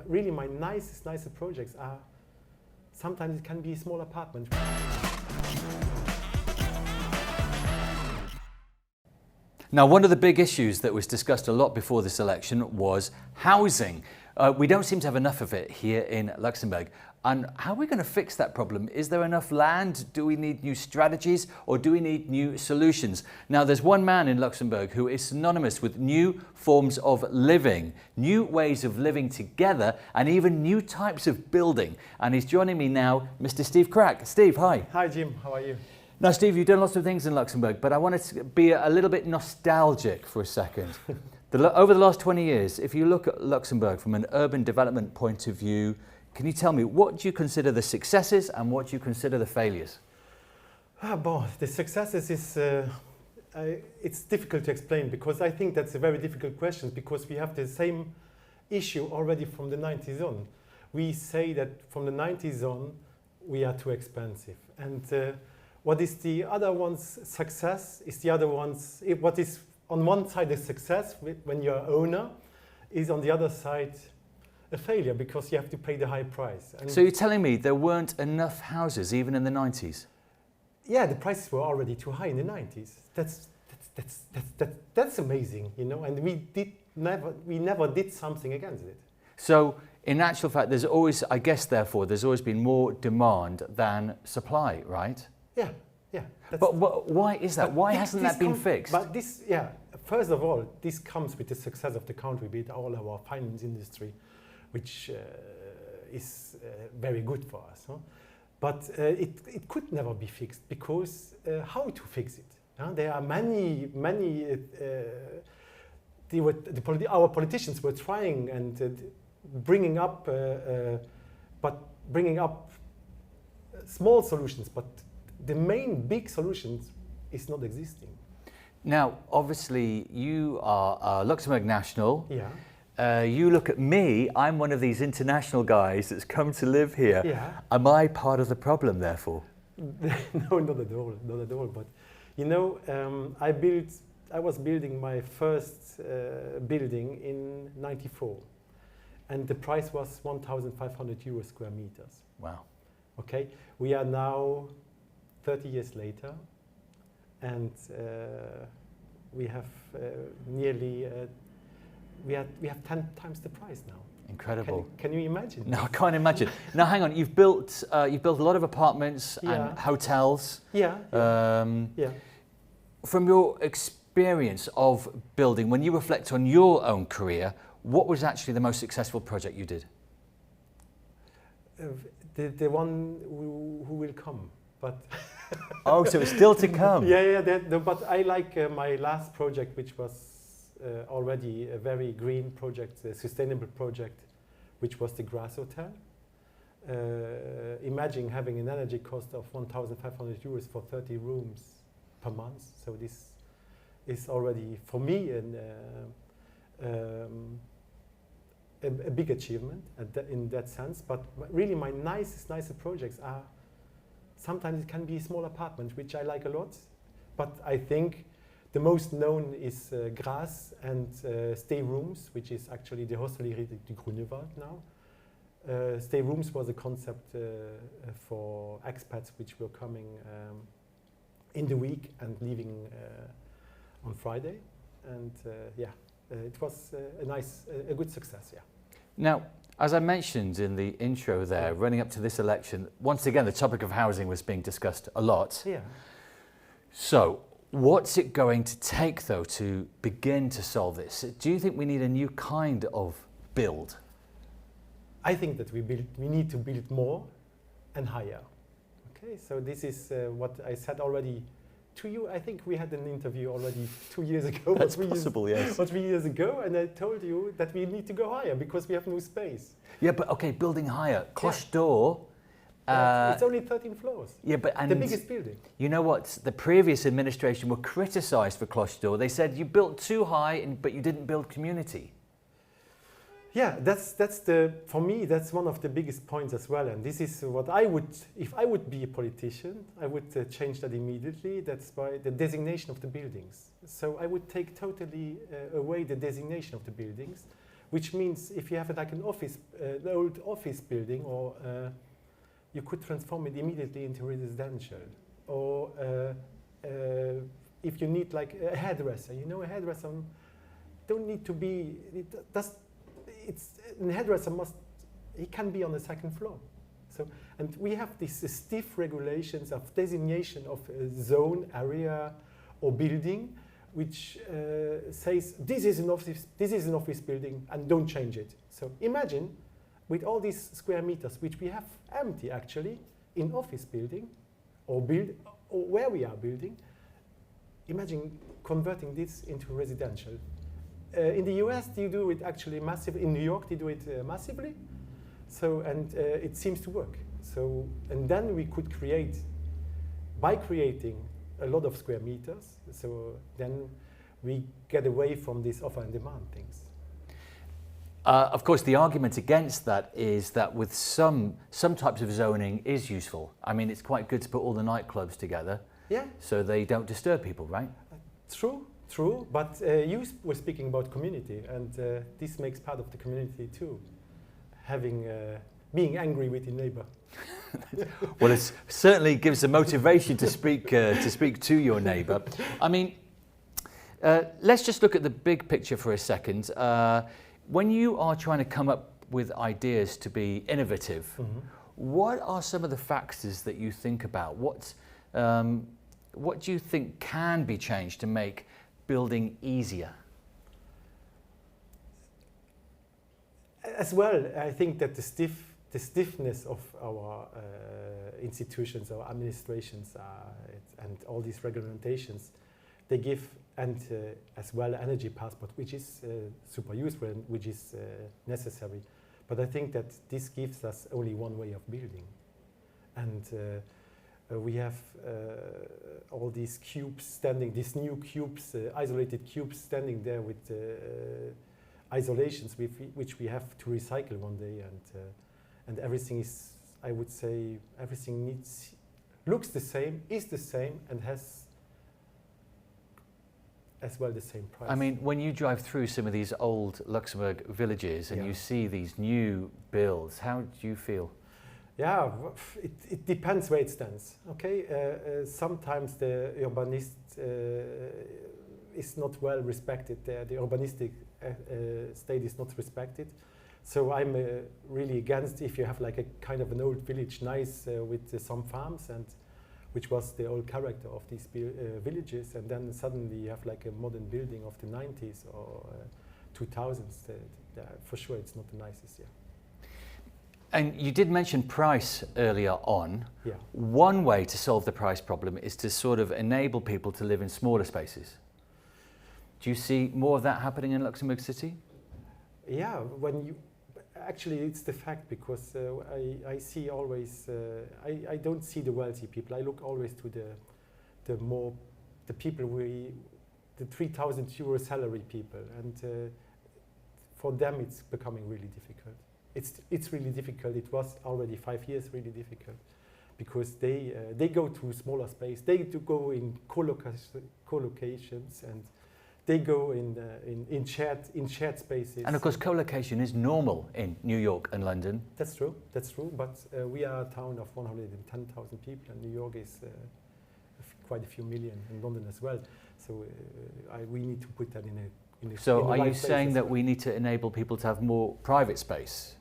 really my nicer projects are, sometimes it can be a small apartment. Now, one of the big issues that was discussed a lot before this election was housing. We don't seem to have enough of it here in Luxembourg. And how are we going to fix that problem? Is there enough land? Do we need new strategies, or do we need new solutions? Now, there's one man in Luxembourg who is synonymous with new forms of living, new ways of living together, and even new types of building. And he's joining me now, Mr. Steve Krack. Steve, hi. Hi Jim, how are you? Now, Steve, you've done lots of things in Luxembourg, but I wanted to be a little bit nostalgic for a second. Over the last 20 years, if you look at Luxembourg from an urban development point of view, can you tell me what do you consider the successes and what do you consider the failures? The successes is, it's difficult to explain, because I think that's a very difficult question, because we have the same issue already from the 90s on. We say that from the 90s on, we are too expensive. And what is the other one's success is the other one's, what is on one side a success when you're owner, is on the other side a failure, because you have to pay the high price. And so you're telling me there weren't enough houses even in the 90s? Yeah, the prices were already too high in the 90s. That's amazing, you know, and we never did something against it. So in actual fact, there's always, I guess therefore, there's always been more demand than supply, right? Yeah. But why is that? Why hasn't that been fixed? But this, first of all, this comes with the success of the country, with all our finance industry, which is very good for us. Huh? But it could never be fixed, because how to fix it? There are many, our politicians were trying and bringing up small solutions, but the main big solutions is not existing. Now, obviously, you are a Luxembourg national. Yeah. You look at me, I'm one of these international guys that's come to live here. Yeah. Am I part of the problem, therefore? No, not at all. But, you know, I was building my first building in '94. And the price was 1,500 euros square meters. Wow. Okay, we are now 30 years later, and we have we have 10 times the price now. Incredible. Can you imagine? No, I can't imagine. Now, hang on. You've built a lot of apartments and hotels. Yeah. From your experience of building, when you reflect on your own career, what was actually the most successful project you did? The one who will come, but. Oh, so it's still to come. Yeah. But I like my last project, which was already a very green project, a sustainable project, which was the Grass Hotel. Imagine having an energy cost of 1,500 euros for 30 rooms per month. So this is already, for me, a big achievement in that sense. But really my nicer projects are, sometimes it can be a small apartment, which I like a lot. But I think the most known is Gras and Stay Rooms, which is actually the Hostellerie du Grunewald now. Stay Rooms was a concept for expats which were coming in the week and leaving on Friday. And it was a good success, yeah. Now, as I mentioned in the intro there, running up to this election, once again, the topic of housing was being discussed a lot. Yeah. So, what's it going to take, though, to begin to solve this? Do you think we need a new kind of build? I think that we need to build more and higher. Okay, so this is what I said already to you. I think we had an interview already 2 years ago. That's possible, yes. 3 years ago, and I told you that we need to go higher because we have no space. Yeah, but okay, building higher. Cloche d'Or. It's only 13 floors. Yeah, but the biggest building. You know what? The previous administration were criticised for Cloche d'Or. They said you built too high, but you didn't build community. Yeah, for me, that's one of the biggest points as well. And this is what if I would be a politician, I would change that immediately. That's by the designation of the buildings. So I would take totally away the designation of the buildings. which means if you have like an old office building, or you could transform it immediately into residential, or if you need like a hairdresser, a hairdresser don't need to be. A hairdresser he can be on the second floor. So, and we have these stiff regulations of designation of a zone, area, or building, which says this is an office building, and don't change it. So imagine with all these square meters, which we have empty actually in office building, or where we are building. Imagine converting this into residential. In the US, they do it actually massively. In New York, they do it massively. So, and it seems to work. So, and then we could by creating a lot of square meters, so then we get away from these offer and demand things. Of course, the argument against that is that with some types of zoning is useful. I mean, it's quite good to put all the nightclubs together, so they don't disturb people, right? True, but you were speaking about community, and this makes part of the community too, being angry with your neighbor. Well, it certainly gives a motivation to speak to your neighbor. I mean, let's just look at the big picture for a second. When you are trying to come up with ideas to be innovative, what are some of the factors that you think about? What do you think can be changed to make building easier? As well, I think that the stiffness of our institutions, our administrations, and all these regulations, they give, and as well energy passport, which is super useful and which is necessary. But I think that this gives us only one way of building. And we have all these cubes standing, these new cubes, isolated cubes standing there with isolations which we have to recycle one day, and everything is, I would say, everything looks the same, is the same, and has as well the same price. I mean, when you drive through some of these old Luxembourg villages and you see these new builds, how do you feel? Yeah, it depends where it stands. Okay, sometimes the urbanist is not well respected there. The urbanistic state is not respected. So I'm really against if you have like a kind of an old village, nice with some farms, and which was the old character of these villages, and then suddenly you have like a modern building of the 90s or 2000s. For sure, it's not the nicest. Yeah. And you did mention price earlier on. Yeah. One way to solve the price problem is to sort of enable people to live in smaller spaces. Do you see more of that happening in Luxembourg City? Yeah, actually it's the fact, because I see always, I don't see the wealthy people. I look always to the people the 3,000 euro salary people, and for them it's becoming really difficult. It's really difficult. It was already 5 years really difficult, because they go to smaller space. They do go in co-locations, and they go in shared spaces. And of course, co-location is normal in New York and London. That's true. But we are a town of 110,000 people, and New York is quite a few million, and London as well. So we need to put that in a. So are you saying that we need to enable people to have more private space?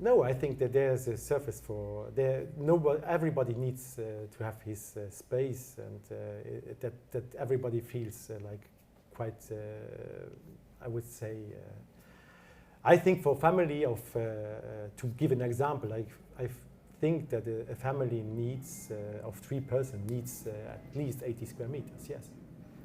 No, I think that there's a surface for everybody needs to have his space, and that everybody feels like quite. I would say. I think for family to give an example, I think that a family needs of 3 persons needs at least 80 square meters. Yes.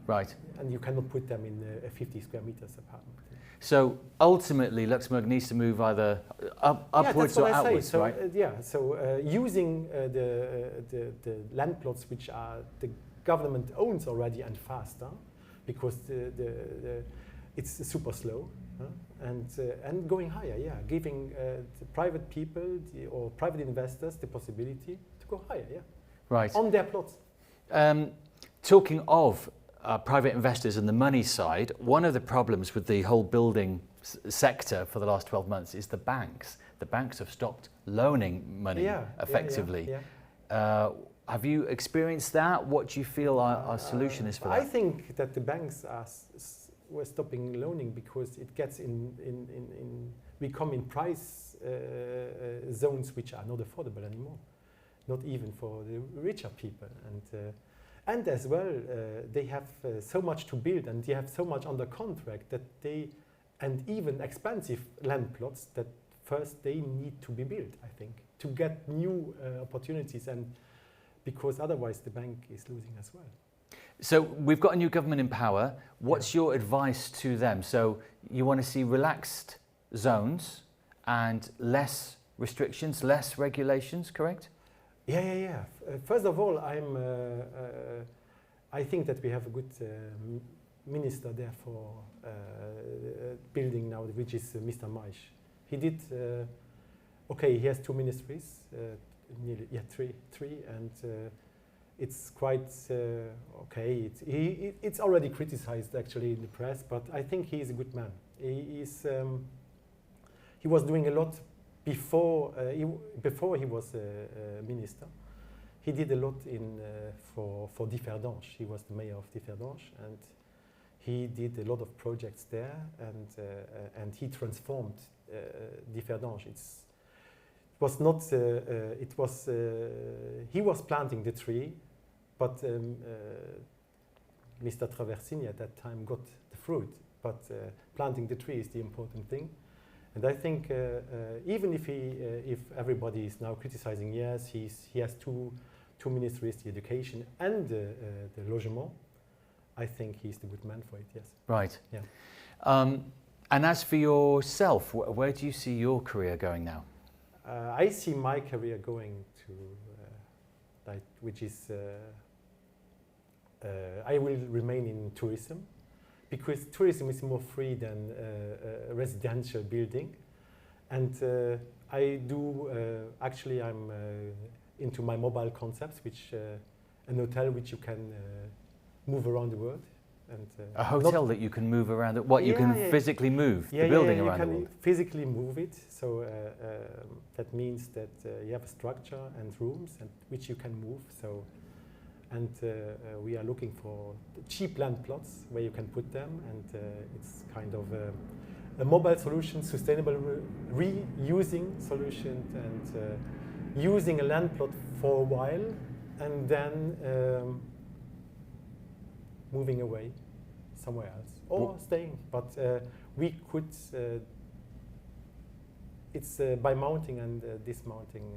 Right. And you cannot put them in a 50 square meters apartment. So ultimately, Luxembourg needs to move either upwards or outwards, right? So using the land plots which the government owns already and faster, because it's super slow, and going higher, giving the private people or private investors the possibility to go higher, right, on their plots. Talking of private investors and the money side, one of the problems with the whole building sector for the last 12 months is the banks. The banks have stopped loaning money effectively. Have you experienced that? What do you feel our solution is for that? I think that the banks were stopping loaning because it gets we come in price zones which are not affordable anymore, not even for the richer people. And as well, they have so much to build and they have so much under contract that and even expensive land plots that first they need to be built, I think, to get new opportunities, and because otherwise the bank is losing as well. So we've got a new government in power. What's your advice to them? So you want to see relaxed zones and less restrictions, less regulations, correct? Yeah. First of all, I think that we have a good minister there for building now, which is Mr. Maisch. He did, he has 2 ministries, nearly, three, and it's quite okay. It's already criticized actually in the press, but I think he is a good man. He was doing a lot before he was a minister. He did a lot for Differdange. He was the mayor of Differdange, and he did a lot of projects there, and he transformed Differdange. He was planting the tree, but Mr. Traversini at that time got the fruit. But planting the tree is the important thing. And I think even if everybody is now criticizing, yes, he has two ministries, the education and the logement, I think he's the good man for it, yes. Right. Yeah. And as for yourself, where do you see your career going now? I see my career going to, which is, I will remain in tourism, because tourism is more free than residential building. And I do, actually I'm into my mobile concepts, which an hotel which you can move around the world. And, a hotel that you can move around, you can physically move the building around the world? You can physically move it, so that means that you have a structure and rooms which you can move. So, and we are looking for cheap land plots where you can put them, and it's kind of a mobile solution, sustainable reusing solution, and using a land plot for a while, and then moving away somewhere else or staying. But we could, it's by mounting and dismounting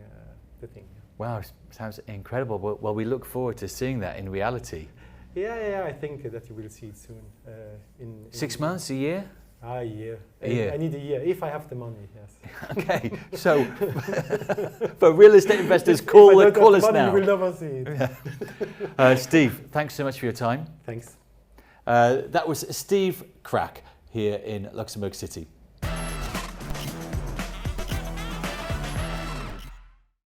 the thing. Wow, sounds incredible. Well, we look forward to seeing that in reality. Yeah, I think that you will see it soon. In 6 months, a year? A year. A year. I need a year, if I have the money, yes. Okay, so for real estate investors, call us money, now. You will never see it. Steve, thanks so much for your time. Thanks. That was Steve Krack here in Luxembourg City.